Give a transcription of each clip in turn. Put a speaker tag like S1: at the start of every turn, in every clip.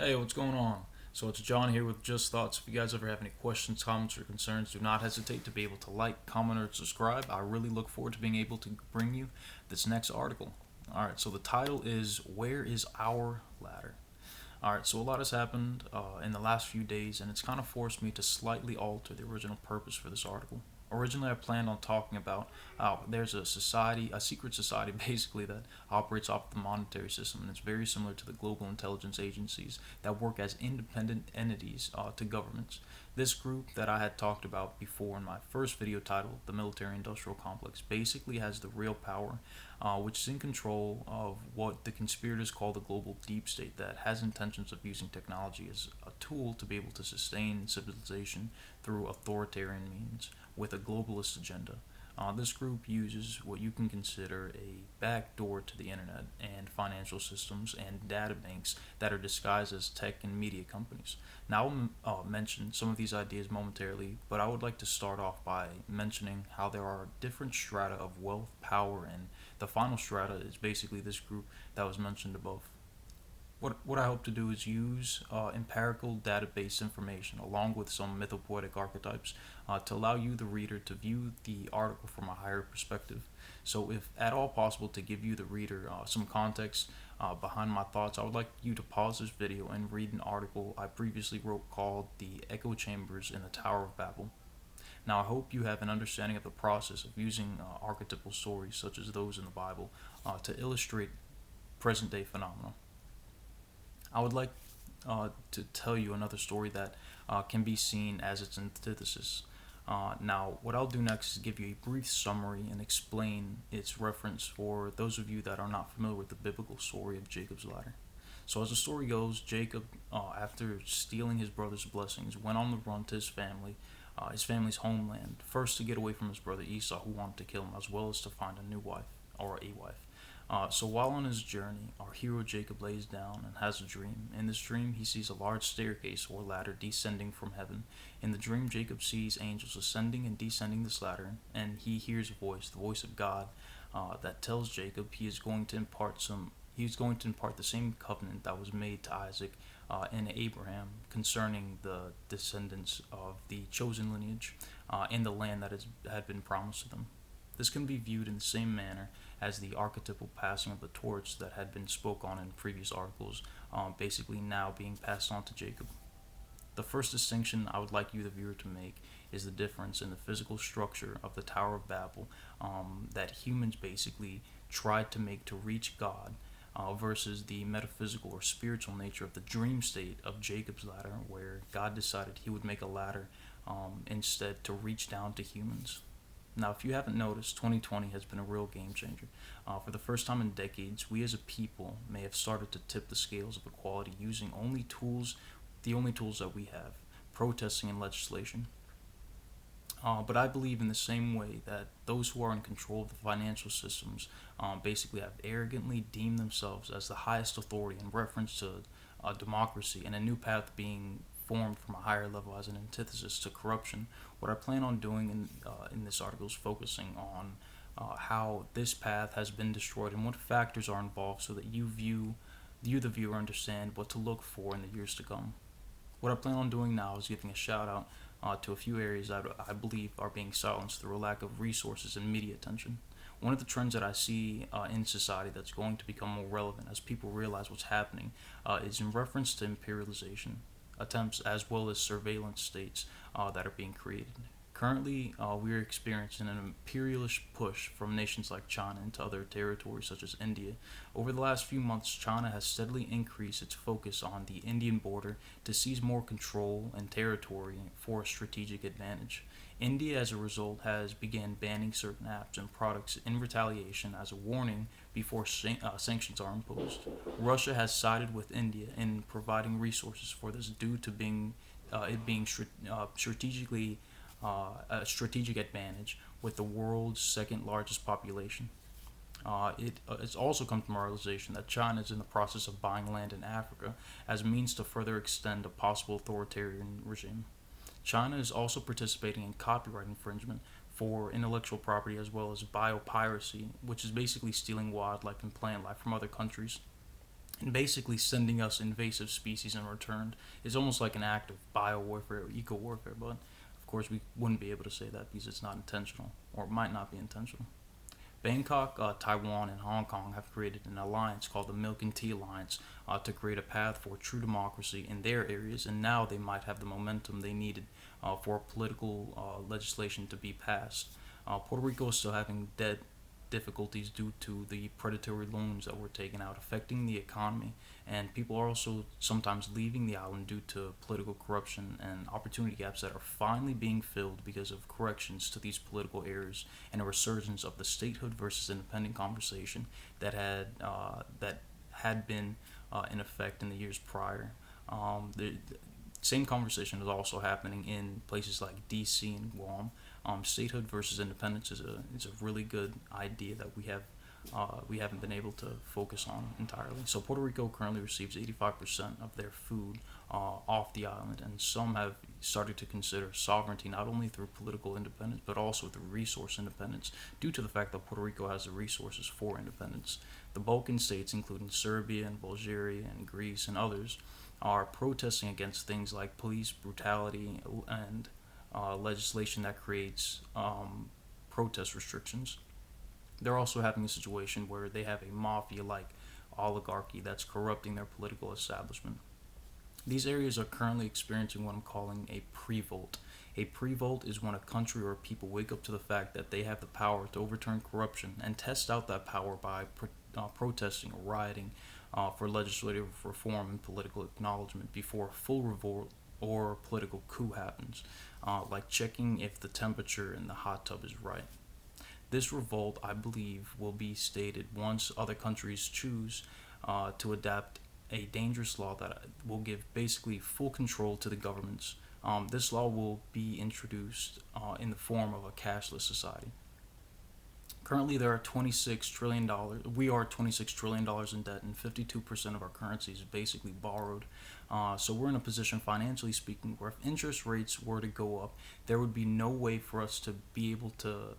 S1: Hey, what's going on? So it's John here with Just Thoughts. If you guys ever have any questions, comments, or concerns, do not hesitate to be able to like, comment, or subscribe. I really look forward to being able to bring you this next article. Alright, so the title is Where is Our Ladder? Alright, so a lot has happened in the last few days, and it's kind of forced me to slightly alter the original purpose for this article. Originally, I planned on talking about how there's a society, a secret society basically, that operates off the monetary system, and it's very similar to the global intelligence agencies that work as independent entities to governments. This group that I had talked about before in my first video titled The Military Industrial Complex basically has the real power, which is in control of what the conspirators call the global deep state, that has intentions of using technology as a tool to be able to sustain civilization through authoritarian means with a globalist agenda. This group uses what you can consider a backdoor to the internet and financial systems and data banks that are disguised as tech and media companies. Now, I'll mention some of these ideas momentarily, but I would like to start off by mentioning how there are different strata of wealth, power, and the final strata is basically this group that was mentioned above. What I hope to do is use empirical database information along with some mythopoetic archetypes to allow you, the reader, to view the article from a higher perspective. So, if at all possible, to give you, the reader, some context behind my thoughts, I would like you to pause this video and read an article I previously wrote called The Echo Chambers in the Tower of Babel. Now, I hope you have an understanding of the process of using archetypal stories such as those in the Bible to illustrate present day phenomena. I would like to tell you another story that can be seen as its antithesis. Now, what I'll do next is give you a brief summary and explain its reference for those of you that are not familiar with the biblical story of Jacob's ladder. So, as the story goes, Jacob, after stealing his brother's blessings, went on the run to his family's homeland, first to get away from his brother Esau, who wanted to kill him, as well as to find a new wife, or a wife. So while on his journey, our hero Jacob lays down and has a dream. In this dream, he sees a large staircase or ladder descending from heaven. In the dream, Jacob sees angels ascending and descending this ladder, and he hears a voice, the voice of God, that tells Jacob he is going to impart the same covenant that was made to Isaac and Abraham concerning the descendants of the chosen lineage in the land that had been promised to them. This can be viewed in the same manner as the archetypal passing of the torch that had been spoke on in previous articles, basically now being passed on to Jacob. The first distinction I would like you, the viewer, to make is the difference in the physical structure of the Tower of Babel that humans basically tried to make to reach God, versus the metaphysical or spiritual nature of the dream state of Jacob's ladder, where God decided he would make a ladder instead to reach down to humans. Now, if you haven't noticed, 2020 has been a real game changer. For the first time in decades, we as a people may have started to tip the scales of equality using the only tools that we have, protesting and legislation. But I believe in the same way that those who are in control of the financial systems basically have arrogantly deemed themselves as the highest authority in reference to democracy and a new path being formed from a higher level as an antithesis to corruption. What I plan on doing in this article is focusing on how this path has been destroyed and what factors are involved, so that you the viewer, understand what to look for in the years to come. What I plan on doing now is giving a shout out to a few areas that I believe are being silenced through a lack of resources and media attention. One of the trends that I see in society that's going to become more relevant as people realize what's happening is in reference to imperialization attempts as well as surveillance states that are being created. Currently, we are experiencing an imperialist push from nations like China into other territories such as India. Over the last few months, China has steadily increased its focus on the Indian border to seize more control and territory for a strategic advantage. India, as a result, has began banning certain apps and products in retaliation as a warning before sanctions are imposed. Russia has sided with India in providing resources for this due to it being strategically a strategic advantage with the world's second largest population. It's also come to my realization that China is in the process of buying land in Africa as a means to further extend a possible authoritarian regime. China is also participating in copyright infringement for intellectual property as well as biopiracy, which is basically stealing wildlife and plant life from other countries. and basically sending us invasive species in return. It's almost like an act of bio warfare or eco warfare, but of course we wouldn't be able to say that because it's not intentional, or it might not be intentional. Bangkok, Taiwan, and Hong Kong have created an alliance called the Milk and Tea Alliance to create a path for true democracy in their areas, and now they might have the momentum they needed for political legislation to be passed. Puerto Rico is still having debt difficulties due to the predatory loans that were taken out, affecting the economy. And people are also sometimes leaving the island due to political corruption and opportunity gaps that are finally being filled because of corrections to these political errors and a resurgence of the statehood versus independent conversation that had been in effect in the years prior. The same conversation is also happening in places like D.C. and Guam. Statehood versus independence is a really good idea that we haven't been able to focus on entirely. So Puerto Rico currently receives 85% of their food off the island, and some have started to consider sovereignty not only through political independence but also through resource independence, due to the fact that Puerto Rico has the resources for independence. The Balkan states, including Serbia and Bulgaria and Greece and others, are protesting against things like police brutality and legislation that creates protest restrictions. They're also having a situation where they have a mafia like oligarchy that's corrupting their political establishment. These areas are currently experiencing what I'm calling a pre-volt. A pre-volt is when a country or people wake up to the fact that they have the power to overturn corruption and test out that power by protesting or rioting for legislative reform and political acknowledgement before a full revolt or political coup happens, like checking if the temperature in the hot tub is right. This revolt, I believe, will be stated once other countries choose to adapt a dangerous law that will give basically full control to the governments. This law will be introduced in the form of a cashless society. Currently, there are $26 trillion. We are $26 trillion in debt, and 52% of our currency is basically borrowed. So we're in a position, financially speaking, where if interest rates were to go up, there would be no way for us to be able to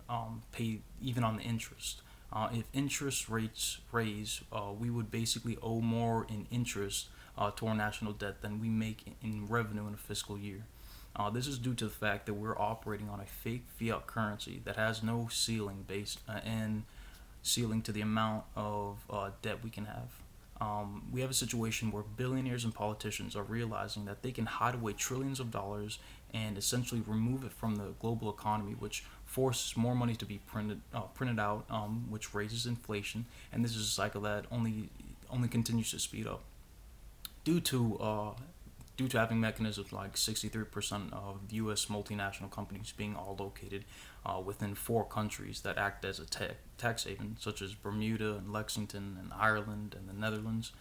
S1: pay even on the interest. If interest rates raise, we would basically owe more in interest to our national debt than we make in revenue in a fiscal year. This is due to the fact that we're operating on a fake fiat currency that has no ceiling based and ceiling to the amount of debt we can have. We have a situation where billionaires and politicians are realizing that they can hide away trillions of dollars and essentially remove it from the global economy, which forces more money to be printed out, which raises inflation, and this is a cycle that only continues to speed up due to uh, due to having mechanisms like 63% of U.S. multinational companies being all located within four countries that act as a tax haven, such as Bermuda and Lexington and Ireland and the Netherlands.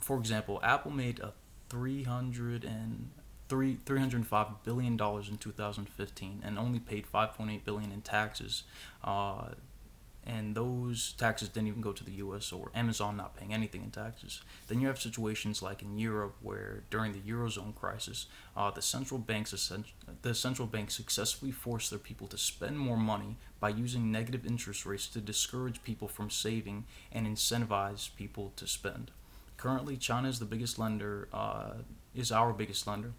S1: For example, Apple made a 305 billion dollars in 2015 and only paid 5.8 billion in taxes. And those taxes didn't even go to the U.S. or Amazon not paying anything in taxes. Then you have situations like in Europe, where during the eurozone crisis, the central banks successfully forced their people to spend more money by using negative interest rates to discourage people from saving and incentivize people to spend. Currently, China is the biggest lender, is our biggest lender.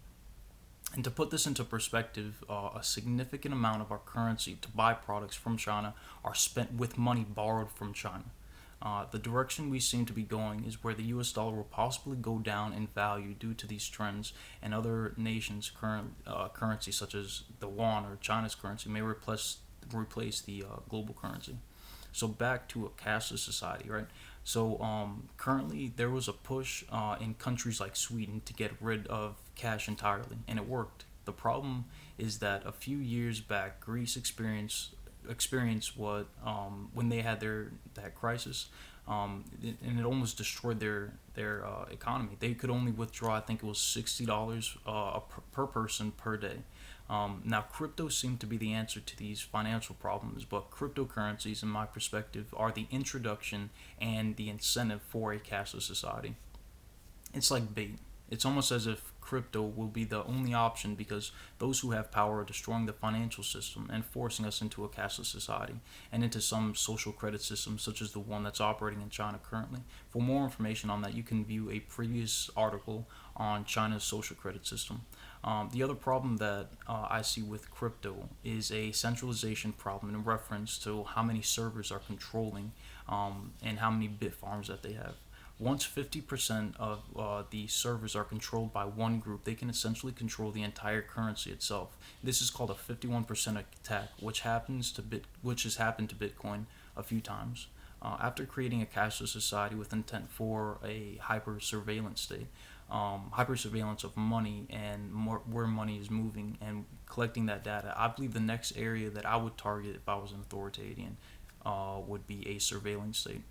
S1: And to put this into perspective, a significant amount of our currency to buy products from China are spent with money borrowed from China. The direction we seem to be going is where the US dollar will possibly go down in value due to these trends, and other nations' current currency, such as the yuan or China's currency, may replace the global currency. So back to a cashless society, right? So currently there was a push in countries like Sweden to get rid of cash entirely, and it worked. The problem is that a few years back, Greece experienced what when they had their that crisis, and it almost destroyed their economy. They could only withdraw, I think it was $60 per person per day. Now, crypto seemed to be the answer to these financial problems, but cryptocurrencies, in my perspective, are the introduction and the incentive for a cashless society. It's like bait. It's almost as if crypto will be the only option because those who have power are destroying the financial system and forcing us into a cashless society and into some social credit system such as the one that's operating in China currently. For more information on that, you can view a previous article on China's social credit system. The other problem that I see with crypto is a centralization problem in reference to how many servers are controlling and how many bit farms that they have. Once 50% of the servers are controlled by one group, they can essentially control the entire currency itself. This is called a 51% attack, which has happened to Bitcoin a few times. After creating a cashless society with intent for a hyper surveillance state, hyper surveillance of money and where money is moving and collecting that data, I believe the next area that I would target if I was an authoritarian would be a surveillance state.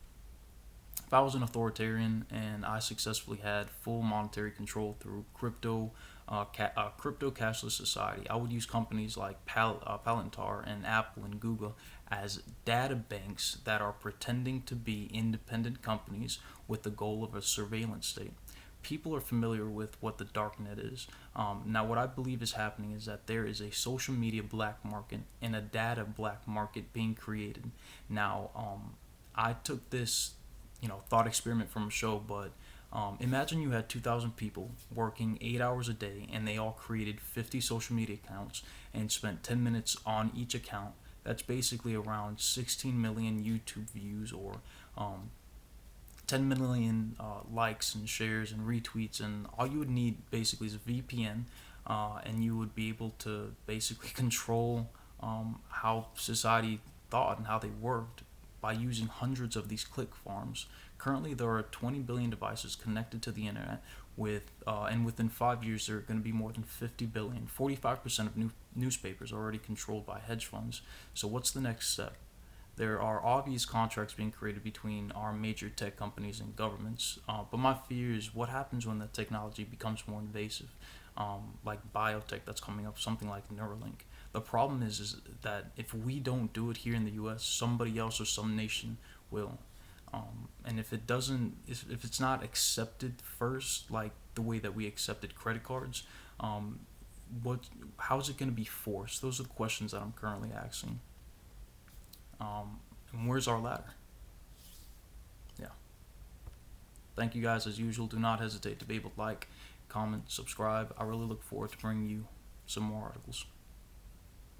S1: If I was an authoritarian and I successfully had full monetary control through crypto cashless society, I would use companies like Palantir and Apple and Google as data banks that are pretending to be independent companies with the goal of a surveillance state. People are familiar with what the darknet is. Now, what I believe is happening is that there is a social media black market and a data black market being created. Now, I took this thought experiment from a show, but imagine you had 2,000 people working 8 hours a day and they all created 50 social media accounts and spent 10 minutes on each account. That's basically around 16 million YouTube views or 10 million likes and shares and retweets, and all you would need basically is a VPN, and you would be able to basically control how society thought and how they worked by using hundreds of these click farms. Currently, there are 20 billion devices connected to the internet, and within 5 years, there are going to be more than 50 billion. 45% of newspapers are already controlled by hedge funds. So, what's the next step? There are obvious contracts being created between our major tech companies and governments, but my fear is what happens when the technology becomes more invasive, like biotech that's coming up, something like Neuralink. The problem is that if we don't do it here in the U.S., somebody else or some nation will. And if it doesn't, if it's not accepted first, like the way that we accepted credit cards, what, how is it going to be forced? Those are the questions that I'm currently asking. And where's our ladder? Yeah. Thank you guys as usual. Do not hesitate to be able to like, comment, subscribe. I really look forward to bringing you some more articles.